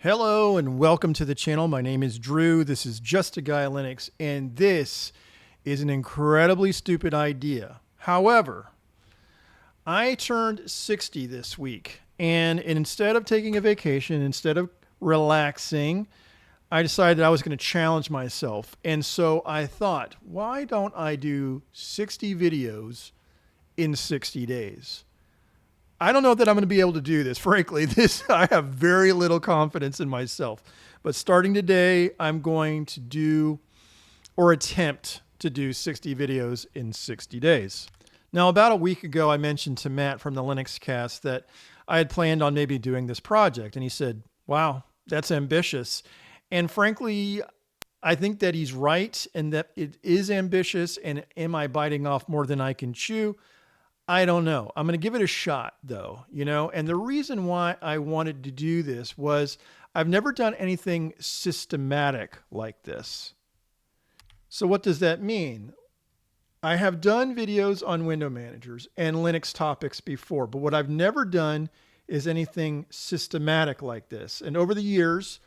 Hello and welcome to the channel. My name is Drew. This is JustAGuyLinux, and this is an incredibly stupid idea. However, I turned 60 this week, and instead of taking a vacation, instead of relaxing, I decided I was going to challenge myself. And so I thought, why don't I do 60 videos in 60 days? I don't know that I'm going to be able to do this. Frankly, I have very little confidence in myself. But starting today, I'm going to do or attempt to do 60 videos in 60 days. Now, about a week ago, I mentioned to Matt from the Linux Cast that I had planned on maybe doing this project. And he said, wow, that's ambitious. And frankly, I think that he's right and that it is ambitious. And am I biting off more than I can chew? I don't know. I'm going to give it a shot though, and the reason why I wanted to do this was I've never done anything systematic like this. So what does that mean? I have done videos on window managers and Linux topics before, but what I've never done is anything systematic like this. And over the years,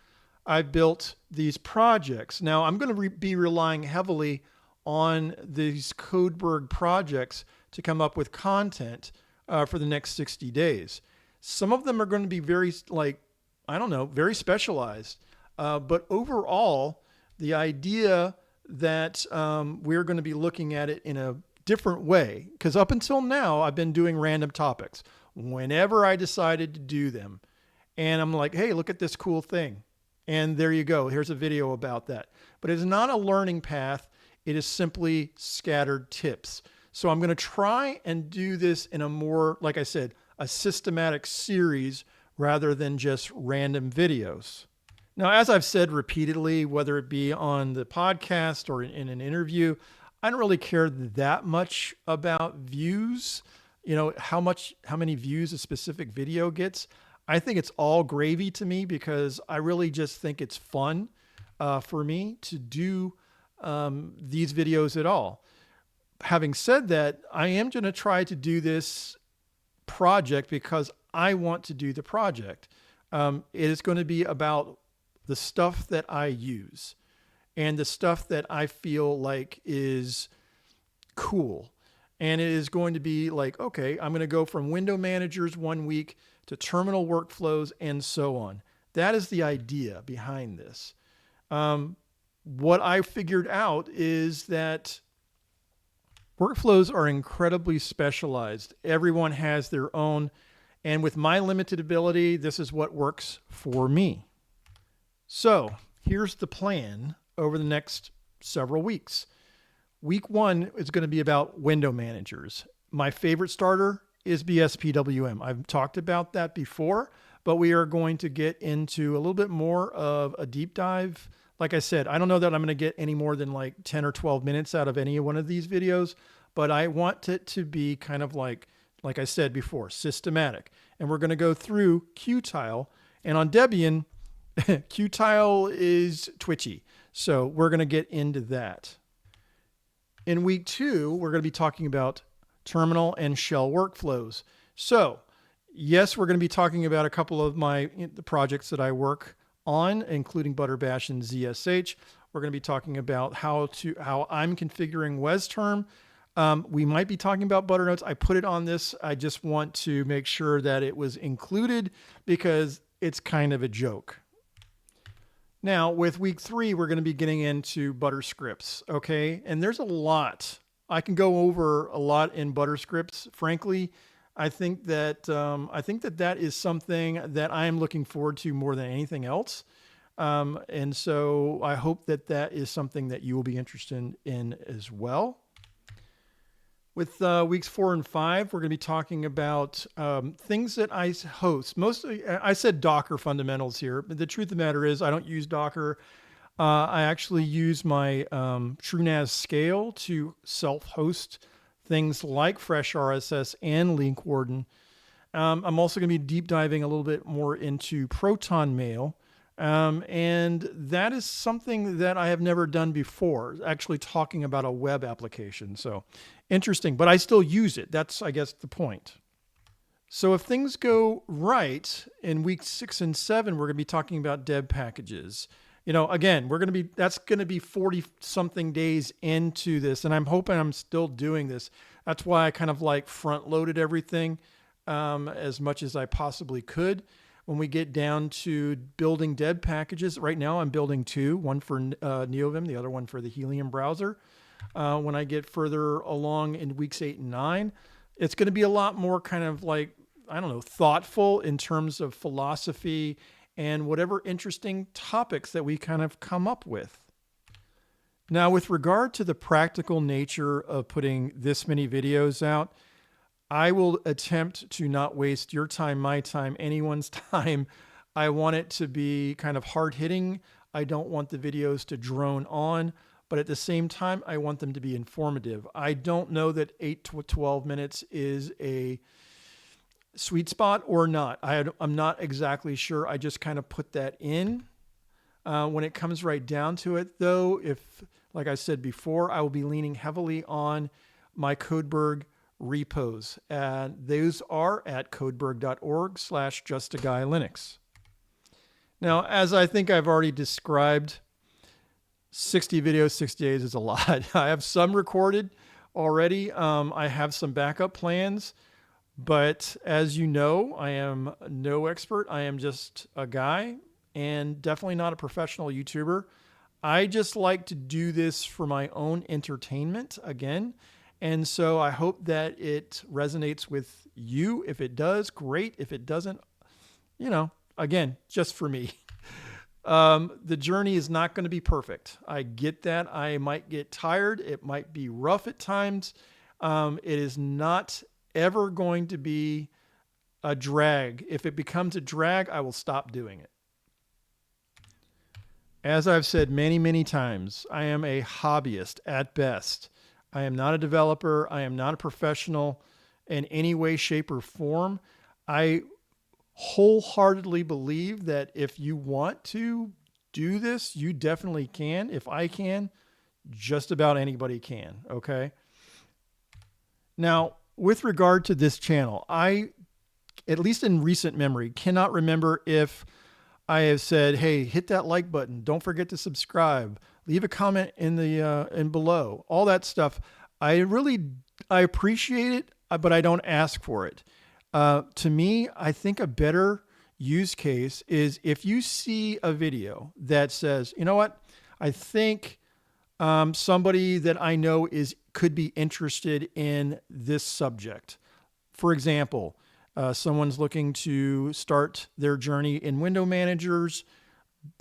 I've built these projects. Now I'm going to be relying heavily on these Codeberg projects to come up with content for the next 60 days. Some of them are going to be very, very specialized. But overall, the idea that we're going to be looking at it in a different way, because up until now, I've been doing random topics whenever I decided to do them. And I'm like, hey, look at this cool thing. And there you go. Here's a video about that. But it's not a learning path. It is simply scattered tips. So I'm going to try and do this in a more, like I said, a systematic series rather than just random videos. Now, as I've said repeatedly, whether it be on the podcast or in an interview, I don't really care that much about views, how many views a specific video gets. I think it's all gravy to me because I really just think it's fun for me to do these videos at all. Having said that, I am going to try to do this project because I want to do the project. It is going to be about the stuff that I use and the stuff that I feel like is cool. And it is going to be like, okay, I'm going to go from window managers one week to terminal workflows and so on. That is the idea behind this. What I figured out is that workflows are incredibly specialized. Everyone has their own, and with my limited ability, this is what works for me. So here's the plan over the next several weeks. Week 1 is going to be about window managers. My favorite starter is BSPWM. I've talked about that before, but we are going to get into a little bit more of a deep dive. Like I said, I don't know that I'm going to get any more than like 10 or 12 minutes out of any one of these videos, but I want it to be kind of like I said before, systematic. And we're going to go through Qtile. And on Debian, Qtile is twitchy. So we're going to get into that. In week 2, we're going to be talking about terminal and shell workflows. So yes, we're going to be talking about a couple of the projects that I work on, including Butterbash and ZSH. We're going to be talking about how I'm configuring WesTerm. We might be talking about Butternotes. I put it on this. I just want to make sure that it was included because it's kind of a joke. Now, with week 3, we're going to be getting into Butterscripts, okay? And there's a lot. I can go over a lot in Butterscripts. Frankly, I think that that is something that I am looking forward to more than anything else. And so I hope that that is something that you will be interested in as well. With weeks 4 and 5, we're going to be talking about things that I host. Mostly, I said Docker fundamentals here, but the truth of the matter is I don't use Docker. I actually use my TrueNAS scale to self-host things like Fresh RSS and Link Warden. I'm also going to be deep diving a little bit more into Proton Mail. And that is something that I have never done before, actually talking about a web application. So interesting, but I still use it. That's, I guess, the point. So if things go right in week 6 and 7, we're going to be talking about deb packages. You know, again, that's going to be 40 something days into this. And I'm hoping I'm still doing this. That's why I kind of like front loaded everything as much as I possibly could. When we get down to building deb packages, right now I'm building 2, one for NeoVim, the other one for the Helium browser. When I get further along in weeks 8 and 9, it's going to be a lot more kind of like, I don't know, thoughtful in terms of philosophy and whatever interesting topics that we kind of come up with. Now, with regard to the practical nature of putting this many videos out, I will attempt to not waste your time, my time, anyone's time. I want it to be kind of hard hitting. I don't want the videos to drone on, but at the same time, I want them to be informative. I don't know that 8 to 12 minutes is a sweet spot or not. I'm not exactly sure. I just kind of put that in. When it comes right down to it, though, like I said before, I will be leaning heavily on my Codeberg repos. And those are at codeberg.org/JustAGuyLinux. Now, as I think I've already described, 60 videos, 60 days is a lot. I have some recorded already. I have some backup plans. But as you know, I am no expert. I am just a guy and definitely not a professional YouTuber. I just like to do this for my own entertainment again. And so I hope that it resonates with you. If it does, great. If it doesn't, you know, again, just for me. The journey is not going to be perfect. I get that. I might get tired. It might be rough at times. It is not ever going to be a drag. If it becomes a drag, I will stop doing it. As I've said many, many times, I am a hobbyist at best. I am not a developer. I am not a professional in any way, shape, or form. I wholeheartedly believe that if you want to do this, you definitely can. If I can, just about anybody can. Okay. Now, with regard to this channel, I, at least in recent memory, cannot remember if I have said, hey, hit that like button. Don't forget to subscribe. Leave a comment in below. All that stuff. I appreciate it, but I don't ask for it. To me, I think a better use case is if you see a video that says, you know what, I think somebody that I know could be interested in this subject. For example, someone's looking to start their journey in window managers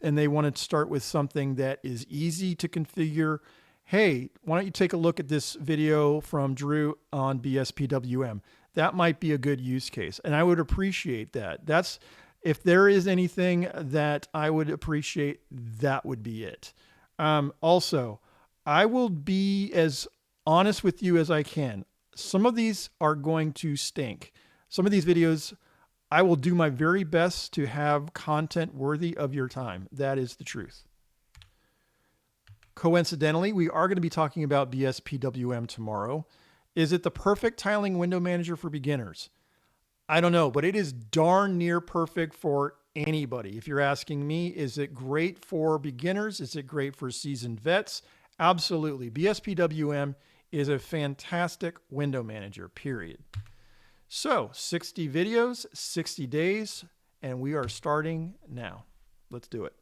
and they want to start with something that is easy to configure. Hey, why don't you take a look at this video from Drew on BSPWM? That might be a good use case. And I would appreciate that. If there is anything that I would appreciate, that would be it. Also, I will be as honest with you as I can. Some of these are going to stink. Some of these videos, I will do my very best to have content worthy of your time. That is the truth. Coincidentally, we are going to be talking about BSPWM tomorrow. Is it the perfect tiling window manager for beginners? I don't know, but it is darn near perfect for anybody. If you're asking me, is it great for beginners? Is it great for seasoned vets? Absolutely. BSPWM is a fantastic window manager, period. So 60 videos, 60 days, and we are starting now. Let's do it.